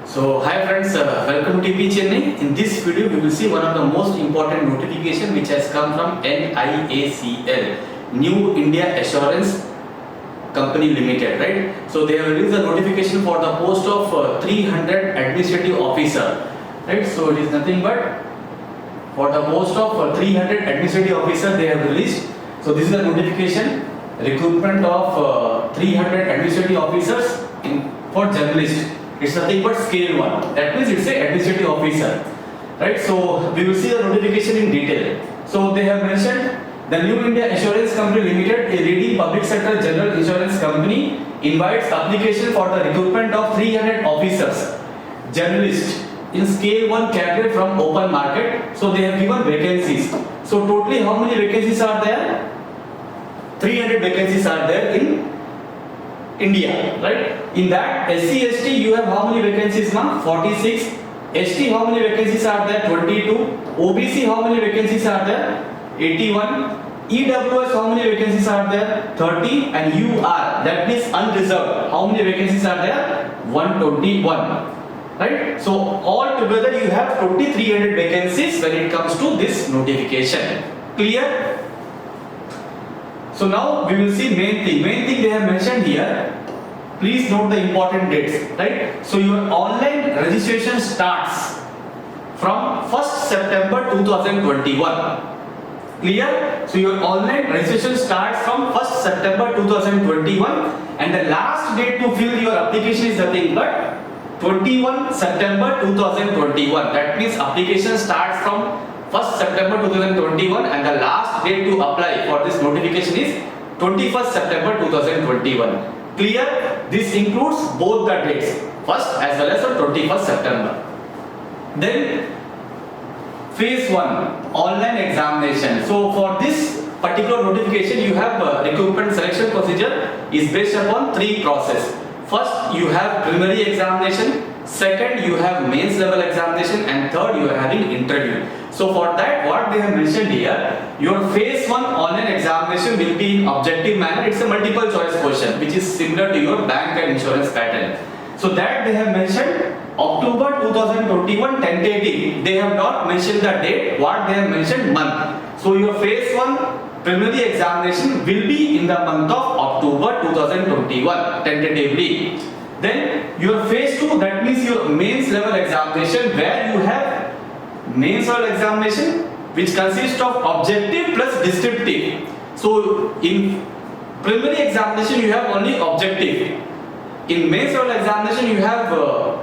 So hi friends, welcome to TP Chennai. In this video we will see one of the most important notification which has come from NIACL, New India Assurance Company Limited, right? So they have released a notification for the post of 300 administrative officer, right? So it is nothing but for the post of 300 administrative officer they have released. So this is a notification, recruitment of 300 administrative officers for journalists. It's nothing but scale 1. That means it's a administrative officer, right? So we will see the notification in detail. So they have mentioned the New India Assurance Company Limited, a leading public sector general insurance company, invites application for the recruitment of 300 officers, journalists in scale 1 category from open market. So they have given vacancies. So totally how many vacancies are there? 300 vacancies are there in India, right? In that SC ST you have how many vacancies now? 46. ST how many vacancies are there? 22. OBC how many vacancies are there? 81. EWS how many vacancies are there? 30. And UR, that means unreserved, how many vacancies are there? 121. Right? So all together you have 2300 vacancies when it comes to this notification. Clear? So now we will see main thing. Main thing they have mentioned here. Please note the important dates, right? So your online registration starts from 1st September 2021. Clear? So your online registration starts from 1st September 2021 and the last date to fill your application is nothing but 21 September 2021. That means application starts from 1st September 2021 and the last date to apply for this notification is 21st September 2021. Clear? This includes both the dates, 1st as well as the 21st September. Then phase 1, online examination. So for this particular notification you have recruitment selection procedure is based upon 3 process. First you have preliminary examination, second you have mains level examination, and third you are having interview. So for that what they have mentioned here, your phase 1 online examination will be in objective manner. It's a multiple choice question which is similar to your bank and insurance pattern. So that they have mentioned October 2021 tentative. They have not mentioned the date. What they have mentioned month. So your phase 1 preliminary examination will be in the month of October 2021 tentatively. Then your phase 2, that means your mains level examination, where you have mains level examination which consists of objective plus descriptive. So in preliminary examination you have only objective. In mains level examination you have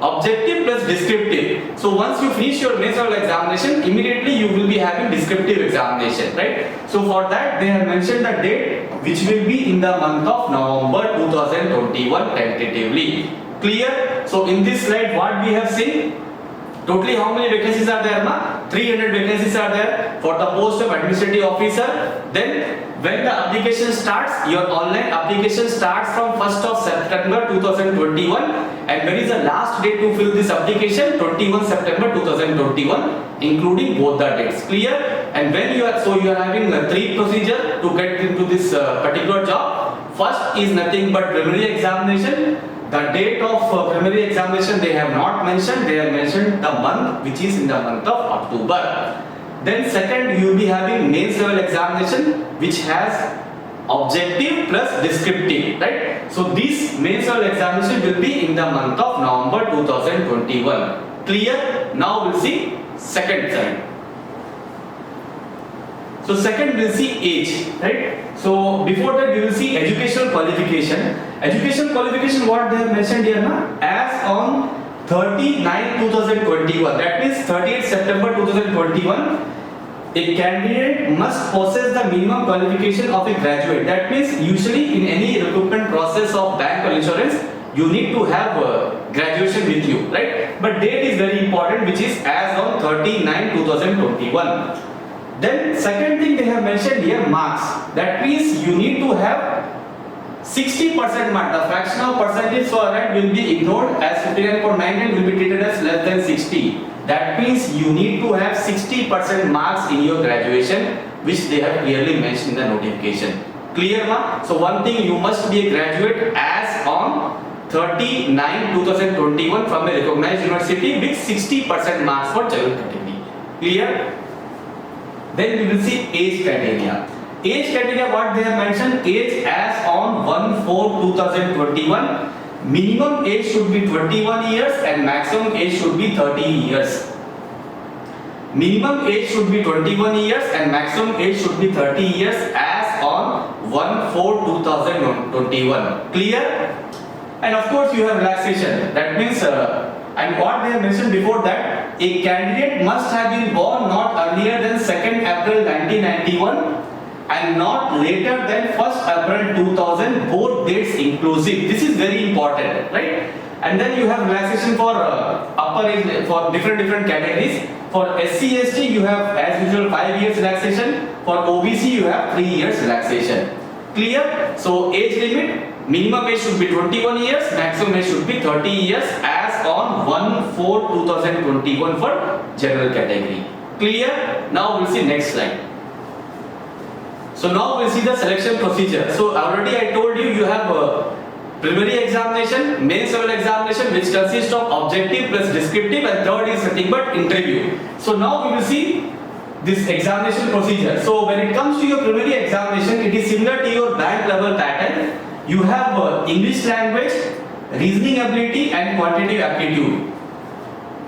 objective plus descriptive. So once you finish your mains level examination, immediately you will be having descriptive examination, right? So for that they have mentioned the date which will be in the month of November 2021 tentatively. Clear? So in this slide what we have seen, totally how many vacancies are there? 300 vacancies are there for the post of administrative officer. Then when the application starts, your online application starts from 1st of September 2021 and when is the last date to fill this application? 21 September 2021 including both the dates. Clear? And when you are, so you are having 3 procedure to get into this particular job. First is nothing but preliminary examination. The date of preliminary examination they have not mentioned. They have mentioned the month which is in the month of October. Then second you will be having mains level examination which has objective plus descriptive, right? So this mains level examination will be in the month of November 2021. Clear? Now we'll see second side. So second we'll see age, right? So before that we will see educational qualification. Educational qualification what they have mentioned here as on 30/9/2021, that means 30th September 2021, a candidate must possess the minimum qualification of a graduate. That means usually in any recruitment process of bank or insurance you need to have graduation with you, right? But date is very important which is as on 30/9/2021. Then second thing they have mentioned here, marks. That means you need to have 60% mark. The fractional percentage for that will be ignored as 59.99 will be treated as less than 60. That means you need to have 60% marks in your graduation which they have clearly mentioned in the notification. Clear ma? So one thing, you must be a graduate as on 30/9/2021 from a recognized university with 60% marks for general category. Clear? Then we will see age criteria. Age criteria, what they have mentioned, age as on 1/4/2021, minimum age should be 21 years and maximum age should be 30 years. Minimum age should be 21 years and maximum age should be 30 years as on 1/4/2021. Clear? And of course you have relaxation. That means and what they have mentioned before that, a candidate must have been born not earlier than 2nd April 1991 and not later than 1st April 2000, both dates inclusive. This is very important, right? And then you have relaxation for upper age, for different categories. For SC ST you have as usual 5 years relaxation. For OBC you have 3 years relaxation. Clear? So age limit, minimum age should be 21 years, maximum age should be 30 years as on 1/4/2021 for general category. Clear? Now we'll see next slide. So now we'll see the selection procedure. So already I told you, you have preliminary examination, mains level examination, which consists of objective plus descriptive, and third is nothing but interview. So now we will see this examination procedure. So when it comes to your preliminary examination, it is similar to your bank level pattern. You have English language, reasoning ability and quantitative aptitude,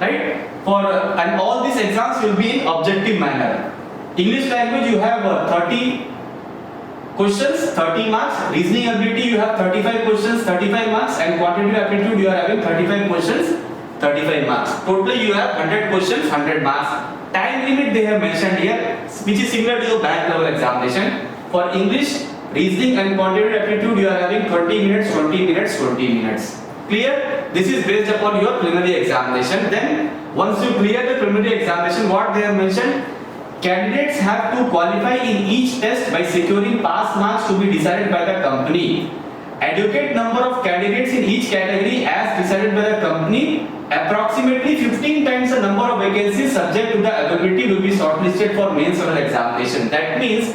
right? For and all these exams will be in objective manner. English language you have 30 questions, 30 marks. Reasoning ability you have 35 questions, 35 marks, and quantitative aptitude you are having 35 questions, 35 marks. Totally you have 100 questions, 100 marks. Time limit they have mentioned here, which is similar to your bank level examination. For English, reasoning and quantitative aptitude you are having 20 minutes, 20 minutes, 20 minutes. Clear? This is based upon your preliminary examination. Then once you clear the preliminary examination, what they have mentioned, candidates have to qualify in each test by securing pass marks to be decided by the company. Adequate number of candidates in each category as decided by the company. Approximately 15 times the number of vacancies subject to the availability will be shortlisted for mains level examination. That means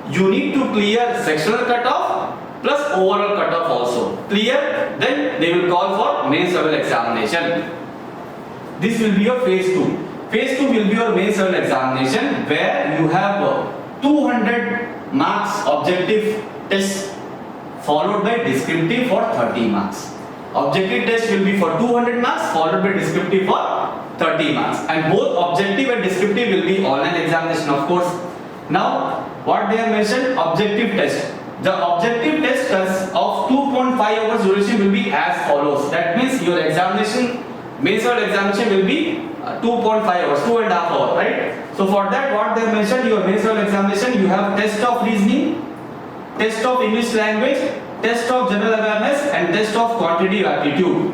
you need to clear sectional cutoff plus overall cutoff also. Clear? Then they will call for mains level examination. This will be your phase 2. Phase 2 will be your mains level examination, where you have 200 marks objective test followed by descriptive for 30 marks. Objective test will be for 200 marks followed by descriptive for 30 marks, and both objective and descriptive will be online examination, of course. Now what they have mentioned, objective test. The objective test of 2.5 hours duration will be as follows. That means your examination, mains level examination will be 2.5 hours, 2.5 hours, right? So for that, what they have mentioned, your mains level examination, you have test of reasoning, test of English language, test of general awareness, and test of quantitative aptitude.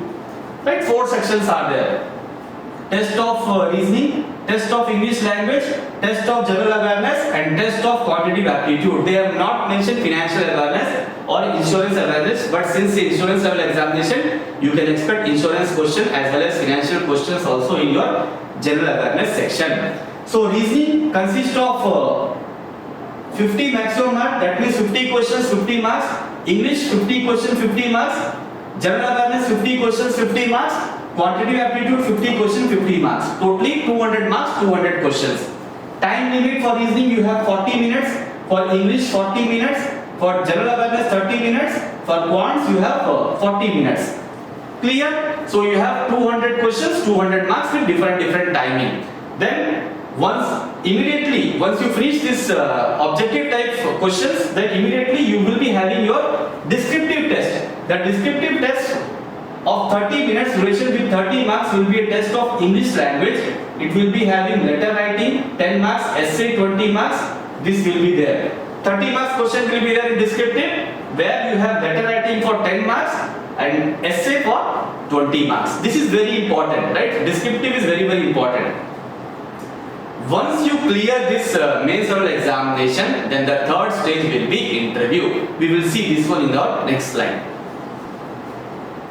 Right? 4 sections are there. Test of reasoning, test of English language, test of general awareness, and test of quantitative aptitude. They have not mentioned financial awareness or insurance awareness, but since the insurance level examination, you can expect insurance question as well as financial questions also in your general awareness section. So reasoning consists of 50 maximum mark, that means 50 questions, 50 marks. English 50 questions, 50 marks. General awareness 50 questions, 50 marks. Quantitative aptitude 50 questions, 50 marks. Totally 200 marks, 200 questions. Time limit for reasoning you have 40 minutes. For English 40 minutes. For general awareness 30 minutes. For quants you have 40 minutes. Clear? So you have 200 questions, 200 marks with different timing. Then once you finish this objective type questions, then immediately you will be having your descriptive test. The descriptive test of 30 minutes duration with 30 marks will be a test of English language. It will be having letter writing 10 marks, essay 20 marks. This will be there. 30 marks question will be there in descriptive, where you have letter writing for 10 marks and essay for 20 marks. This is very important, right? Descriptive is very important. Once you clear this mains level examination, then the third stage will be interview. We will see this one in the next slide.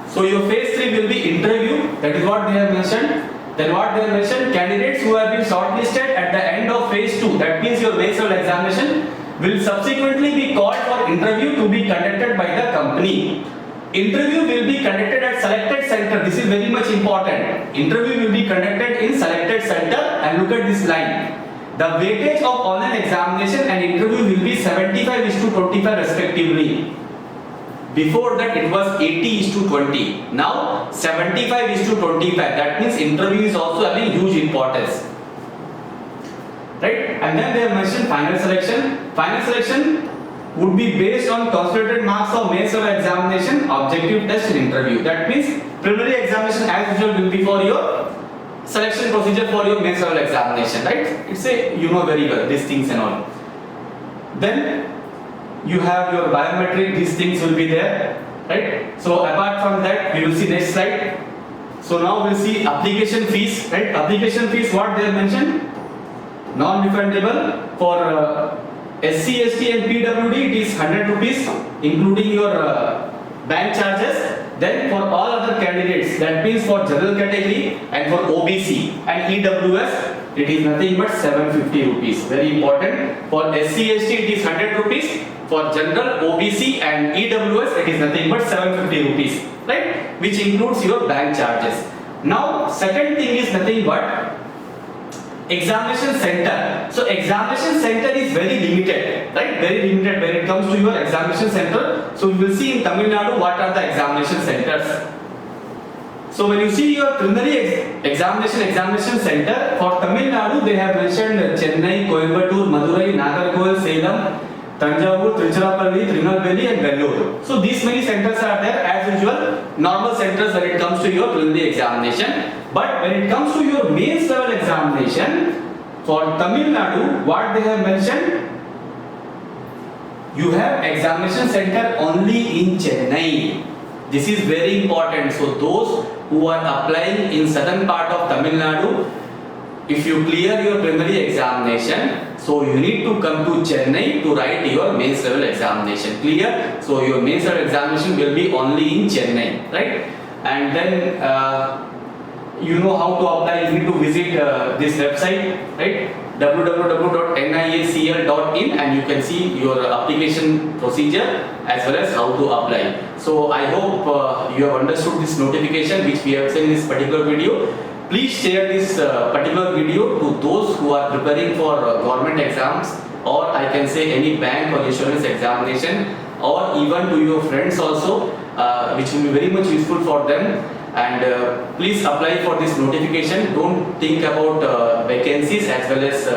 So your phase 3 will be interview. That is what they have mentioned. Then what they have mentioned, candidates who have been shortlisted at the end of phase 2, that means your mains level examination, will subsequently be called for interview to be conducted by the company. Interview will be conducted at selected center. This is very much important. Interview will be conducted in selected center, and look at this line. The weightage of online examination and interview will be 75:25 respectively. Before that it was 80:20. Now 75:25. That means interview is also having huge importance. Right? And then they have mentioned final selection. Final selection would be based on consolidated marks of mains level examination, objective test and interview. That means preliminary examination as usual will be for your selection procedure for your mains level examination, right? It's a, you know very well these things and all. Then you have your biometric, these things will be there, right? So apart from that, we will see next slide. So now we'll see application fees, right? Application fees, what they have mentioned? Non-refundable for SC, ST and PWD it is 100 rupees including your bank charges. Then for all other candidates, that means for general category and for OBC and EWS, it is nothing but 750 rupees. Very important. For SC, ST it is 100 rupees. For general, OBC and EWS it is nothing but 750 rupees, right? Which includes your bank charges. Now second thing is nothing but examination center. So examination center is very limited, right? Very limited when it comes to your examination center. So we will see in Tamil Nadu what are the examination centers. So when you see your preliminary examination center for Tamil Nadu, they have mentioned Chennai, Coimbatore, Madurai, Nagarkoil, Salem, Tanjavur, Tiruchirappalli, Tirunelveli and Vellore. So these many centers are there as usual, normal centers when it comes to your preliminary examination. But when it comes to your mains level examination, for Tamil Nadu, what they have mentioned, you have examination center only in Chennai. This is very important. So those who are applying in southern part of Tamil Nadu, if you clear your preliminary examination, so you need to come to Chennai to write your mains level examination. Clear? So your mains level examination will be only in Chennai, right? And then you know how to apply. You need to visit this website, right? www.niacl.in, and you can see your application procedure as well as how to apply. So I hope you have understood this notification which we have seen in this particular video. Please share this particular video to those who are preparing for government exams, or I can say any bank or insurance examination, or even to your friends also, which will be very much useful for them. And please apply for this notification. Don't think about vacancies as well as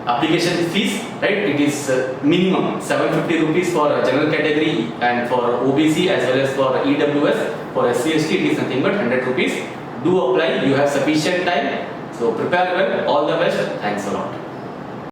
application fees, right? It is minimum 750 rupees for general category and for OBC as well as for EWS. For SC, ST it is nothing but 100 rupees. Do apply, you have sufficient time. So prepare well, all the best. Thanks a lot.